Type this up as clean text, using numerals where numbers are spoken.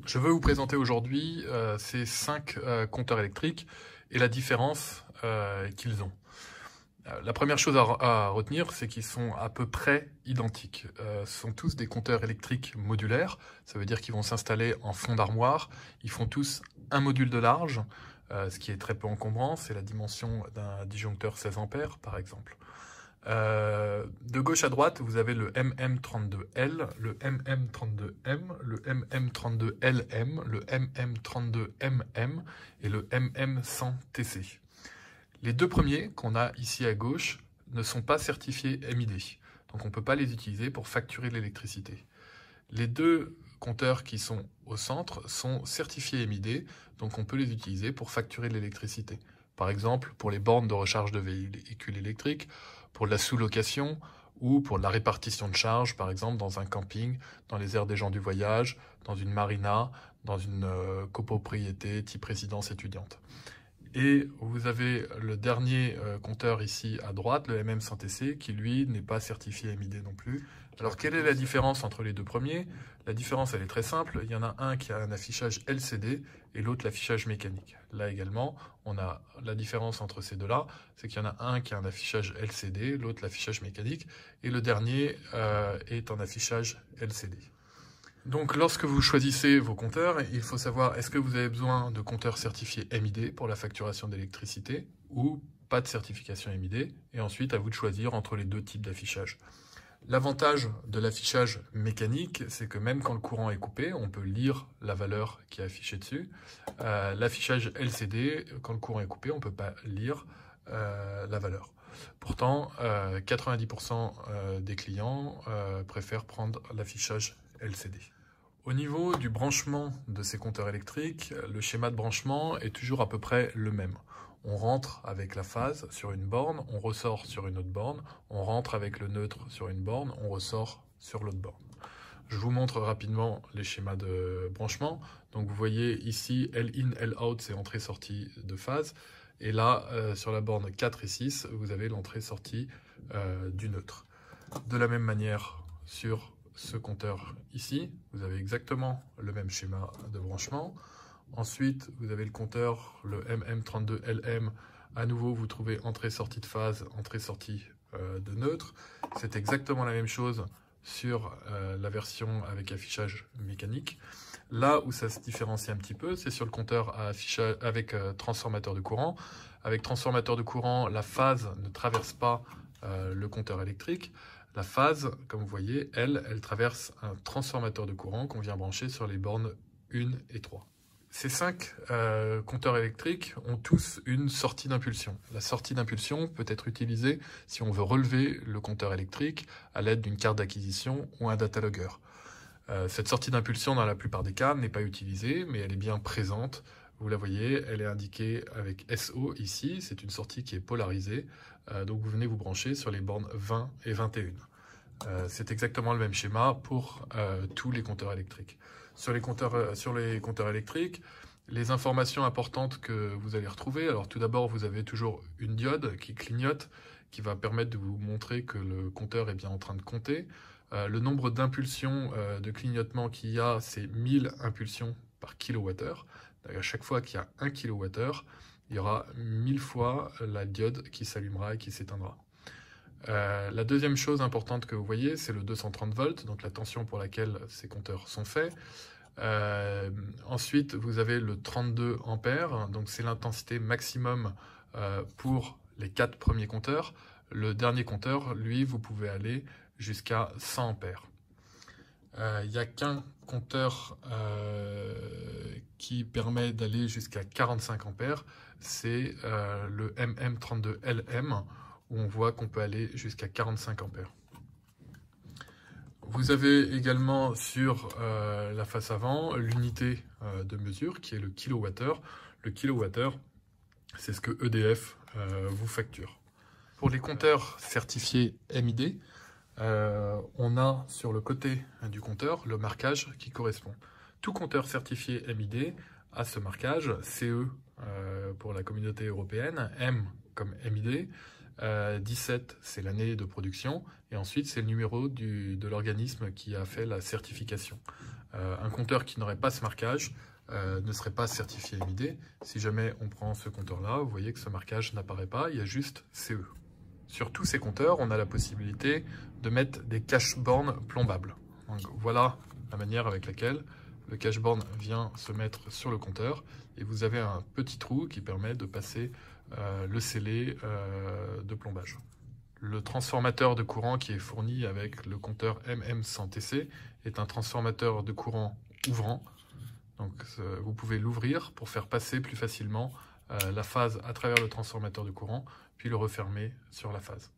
Je veux vous présenter aujourd'hui ces 5 compteurs électriques et la différence qu'ils ont. La première chose à retenir, c'est qu'ils sont à peu près identiques. Ce sont tous des compteurs électriques modulaires, ça veut dire qu'ils vont s'installer en fond d'armoire. Ils font tous un module de large, ce qui est très peu encombrant, c'est la dimension d'un disjoncteur 16 ampères par exemple. De gauche à droite, vous avez le MM32L, le MM32M, le MM32LM, le MM32MM et le MM100TC. Les deux premiers qu'on a ici à gauche ne sont pas certifiés MID, donc on ne peut pas les utiliser pour facturer l'électricité. Les deux compteurs qui sont au centre sont certifiés MID, donc on peut les utiliser pour facturer de l'électricité. Par exemple, pour les bornes de recharge de véhicules électriques, pour de la sous-location ou pour de la répartition de charges, par exemple dans un camping, dans les aires des gens du voyage, dans une marina, dans une copropriété type résidence étudiante. Et vous avez le dernier compteur ici à droite, le MM100TC, qui lui n'est pas certifié MID non plus. Alors quelle est la différence entre les deux premiers? La différence elle est très simple, il y en a un qui a un affichage LCD et l'autre l'affichage mécanique. Là également, on a la différence entre ces deux-là, c'est qu'il y en a un qui a un affichage LCD, l'autre l'affichage mécanique, et le dernier est en affichage LCD. Donc lorsque vous choisissez vos compteurs, il faut savoir est-ce que vous avez besoin de compteurs certifiés MID pour la facturation d'électricité ou pas de certification MID, et ensuite à vous de choisir entre les deux types d'affichage. L'avantage de l'affichage mécanique, c'est que même quand le courant est coupé, on peut lire la valeur qui est affichée dessus. L'affichage LCD, quand le courant est coupé, on ne peut pas lire la valeur. Pourtant, 90% des clients préfèrent prendre l'affichage LCD. Au niveau du branchement de ces compteurs électriques, le schéma de branchement est toujours à peu près le même. On rentre avec la phase sur une borne, on ressort sur une autre borne, on rentre avec le neutre sur une borne, on ressort sur l'autre borne. Je vous montre rapidement les schémas de branchement. Donc vous voyez ici L-in, L-out, c'est entrée-sortie de phase. Et là, sur la borne 4 et 6, vous avez l'entrée-sortie du neutre. De la même manière, sur ce compteur ici, vous avez exactement le même schéma de branchement. Ensuite, vous avez le compteur, le MM32LM. À nouveau, vous trouvez entrée-sortie de phase, entrée-sortie de neutre. C'est exactement la même chose sur la version avec affichage mécanique. Là où ça se différencie un petit peu, c'est sur le compteur à affichage avec transformateur de courant. Avec transformateur de courant, la phase ne traverse pas le compteur électrique. La phase, comme vous voyez, elle traverse un transformateur de courant qu'on vient brancher sur les bornes 1 et 3. Ces 5 compteurs électriques ont tous une sortie d'impulsion. La sortie d'impulsion peut être utilisée si on veut relever le compteur électrique à l'aide d'une carte d'acquisition ou un datalogger. Cette sortie d'impulsion, dans la plupart des cas, n'est pas utilisée, mais elle est bien présente. Vous la voyez, elle est indiquée avec SO ici. C'est une sortie qui est polarisée. Donc vous venez vous brancher sur les bornes 20 et 21. C'est exactement le même schéma pour tous les compteurs électriques. Sur les compteurs électriques, les informations importantes que vous allez retrouver, alors tout d'abord vous avez toujours une diode qui clignote, qui va permettre de vous montrer que le compteur est bien en train de compter. Le nombre d'impulsions de clignotement qu'il y a, c'est 1000 impulsions par kilowattheure. À chaque fois qu'il y a 1 kilowattheure, il y aura 1000 fois la diode qui s'allumera et qui s'éteindra. La deuxième chose importante que vous voyez, c'est le 230 volts, donc la tension pour laquelle ces compteurs sont faits. Ensuite, vous avez le 32 ampères, donc c'est l'intensité maximum pour les 4 premiers compteurs. Le dernier compteur, lui, vous pouvez aller jusqu'à 100 ampères. Il n'y a qu'un compteur qui permet d'aller jusqu'à 45 ampères, c'est le MM32LM, où on voit qu'on peut aller jusqu'à 45 ampères. Vous avez également sur la face avant l'unité de mesure qui est le kilowattheure. Le kilowattheure, c'est ce que EDF vous facture. Pour les compteurs certifiés MID, on a sur le côté du compteur le marquage qui correspond. Tout compteur certifié MID a ce marquage CE pour la communauté européenne, M comme MID, 17 c'est l'année de production et ensuite c'est le numéro de l'organisme qui a fait la certification. Un compteur qui n'aurait pas ce marquage ne serait pas certifié MID. Si jamais on prend ce compteur-là, vous voyez que ce marquage n'apparaît pas, il y a juste CE. Sur tous ces compteurs, on a la possibilité de mettre des cache-bornes plombables. Donc, voilà la manière avec laquelle le cache-borne vient se mettre sur le compteur et vous avez un petit trou qui permet de passer le scellé de plombage. Le transformateur de courant qui est fourni avec le compteur MM100TC est un transformateur de courant ouvrant. Donc vous pouvez l'ouvrir pour faire passer plus facilement la phase à travers le transformateur de courant, puis le refermer sur la phase.